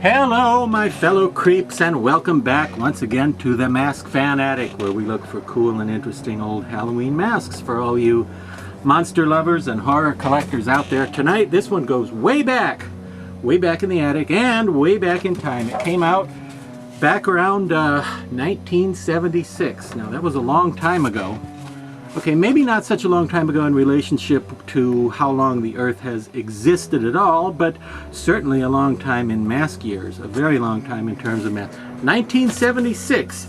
Hello my fellow creeps, and welcome back once again to the Mask Fan Attic, where we look for cool and interesting old Halloween masks for all you monster lovers and horror collectors out there. Tonight this one goes way back in the attic and way back in time. It came out back around 1976. Now that was a long time ago. Okay, maybe not such a long time ago in relationship to how long the Earth has existed at all, but certainly a long time in mask years, a very long time in terms of mask. 1976,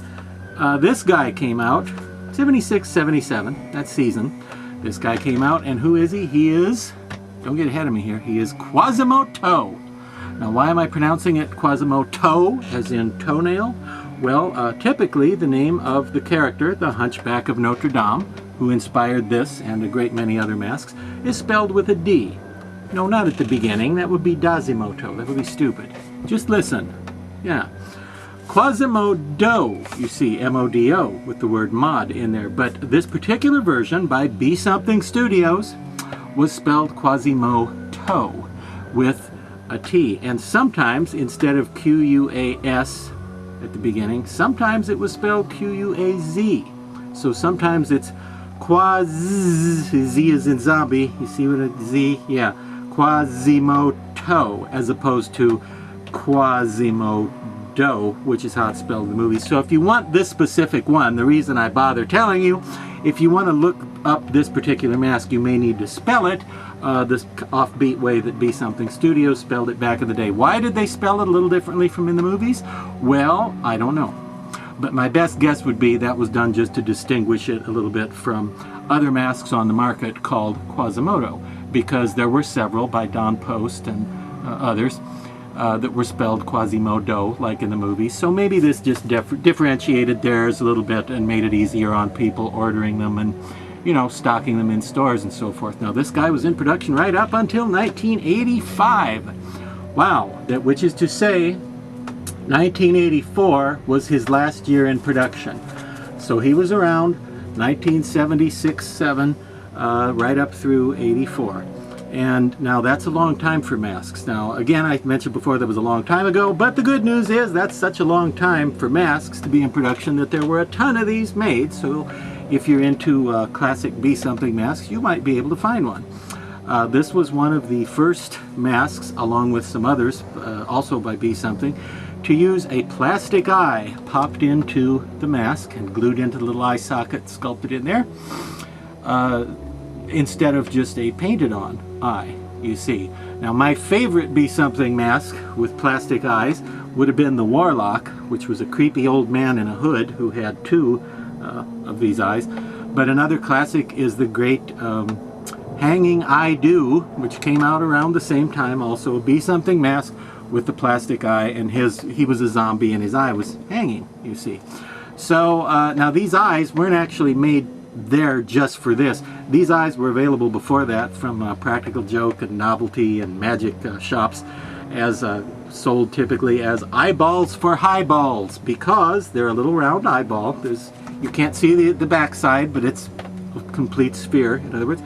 this guy came out, 76, 77, that season. This guy came out, and who is he? He is, don't get ahead of me here, he is Quasimoto. Now why am I pronouncing it Quasimoto, as in toenail? Well, typically the name of the character, the Hunchback of Notre Dame, who inspired this and a great many other masks, is spelled with a D. No, not at the beginning. That would be Quasimoto. That would be stupid. Just listen. Yeah. Quasimodo, you see, M-O-D-O, with the word mod in there. But this particular version by Be Something Studios was spelled Quasimoto with a T. And sometimes, instead of Q-U-A-S at the beginning, sometimes it was spelled Q-U-A-Z. So sometimes it's Z is in zombie. You see what a Z? Yeah. Quasimoto, as opposed to Quasimodo, which is how it's spelled in the movie. So if you want this specific one, the reason I bother telling you, if you want to look up this particular mask, you may need to spell it this offbeat way that Be Something Studios spelled it back in the day. Why did they spell it a little differently from in the movies? Well, I don't know. But my best guess would be that was done just to distinguish it a little bit from other masks on the market called Quasimoto, because there were several by Don Post and others that were spelled Quasimodo, like in the movie. So maybe this just differentiated theirs a little bit and made it easier on people ordering them and, you know, stocking them in stores and so forth. Now this guy was in production right up until 1985. Wow, which is to say 1984 was his last year in production. So he was around 1976-7 right up through 84. And now that's a long time for masks. Now again, I mentioned before that was a long time ago, but the good news is that's such a long time for masks to be in production that there were a ton of these made. So if you're into classic Be Something masks, you might be able to find one. This was one of the first masks, along with some others, also by Be Something, to use a plastic eye popped into the mask and glued into the little eye socket sculpted in there, instead of just a painted on eye, you see. Now my favorite Be Something mask with plastic eyes would have been the Warlock, which was a creepy old man in a hood who had two of these eyes. But another classic is the great Hanging I Do, which came out around the same time, also a Be Something mask with the plastic eye, and he was a zombie and his eye was hanging, you see. So now these eyes weren't actually made there just for this. These eyes were available before that from Practical Joke and Novelty and Magic shops, as sold typically as eyeballs for highballs, because they're a little round eyeball. You can't see the backside, but it's a complete sphere, in other words,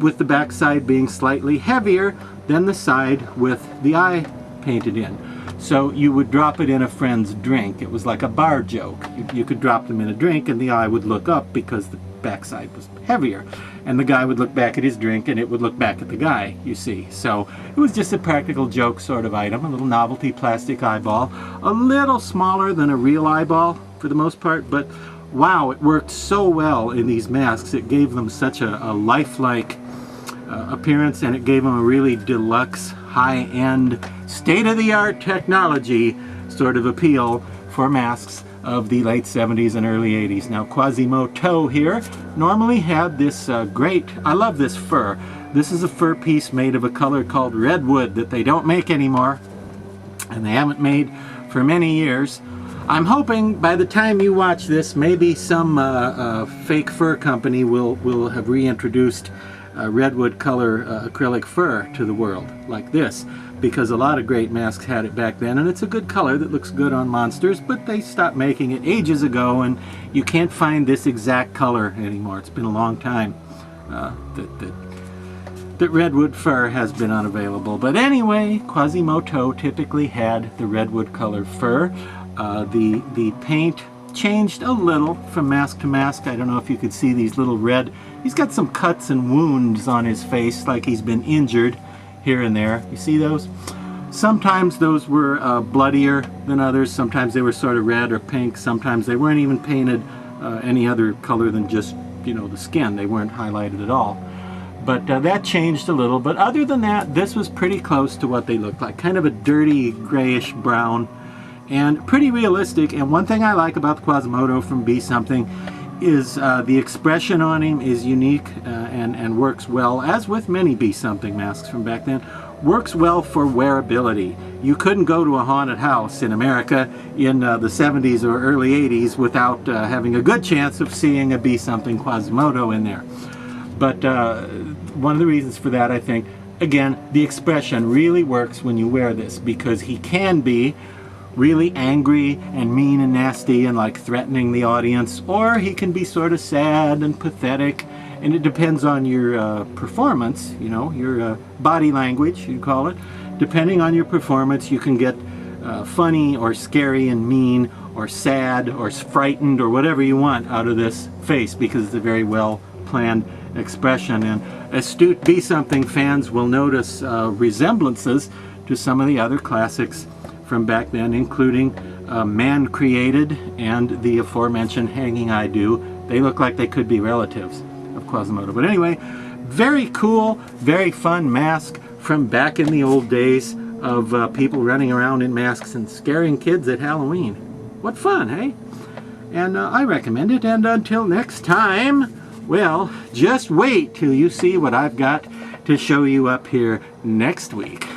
with the backside being slightly heavier than the side with the eye painted in. So you would drop it in a friend's drink. It was like a bar joke. You could drop them in a drink and the eye would look up because the backside was heavier. And the guy would look back at his drink and it would look back at the guy, you see. So it was just a practical joke sort of item, a little novelty plastic eyeball, a little smaller than a real eyeball for the most part, but wow, it worked so well in these masks. It gave them such a lifelike appearance, and it gave them a really deluxe, high-end, state-of-the-art technology sort of appeal for masks of the late 70s and early 80s. Now Quasimoto here normally had this great, I love this fur. This is a fur piece made of a color called redwood that they don't make anymore, and they haven't made for many years. I'm hoping by the time you watch this, maybe some fake fur company will have reintroduced redwood color acrylic fur to the world like this, because a lot of great masks had it back then, and it's a good color that looks good on monsters, but they stopped making it ages ago, and you can't find this exact color anymore. It's been a long time that that redwood fur has been unavailable. But anyway, Quasimoto typically had the redwood colored fur. The paint changed a little from mask to mask. I don't know if you could see these little red. He's got some cuts and wounds on his face, like he's been injured here and there. You see those? Sometimes those were bloodier than others. Sometimes they were sort of red or pink. Sometimes they weren't even painted any other color than just, you know, the skin. They weren't highlighted at all. But that changed a little. But other than that, this was pretty close to what they looked like. Kind of a dirty grayish brown and pretty realistic. And one thing I like about the Quasimoto from Be Something is the expression on him is unique and works well, as with many Be Something masks from back then. Works well for wearability. You couldn't go to a haunted house in America in the 70s or early 80s without having a good chance of seeing a Be Something Quasimoto in there. But one of the reasons for that, I think, again, the expression really works when you wear this, because he can be really angry and mean and nasty and like threatening the audience, or he can be sort of sad and pathetic, and it depends on your performance, you know, your body language, you call it. Depending on your performance, you can get funny or scary and mean or sad or frightened or whatever you want out of this face, because it's a very well planned expression. And astute Be Something fans will notice resemblances to some of the other classics from back then, including Man Created and the aforementioned Hanging I Do. They look like they could be relatives of Quasimoto. But anyway, very cool, very fun mask from back in the old days of people running around in masks and scaring kids at Halloween. What fun, hey? And I recommend it. And until next time, well, just wait till you see what I've got to show you up here next week.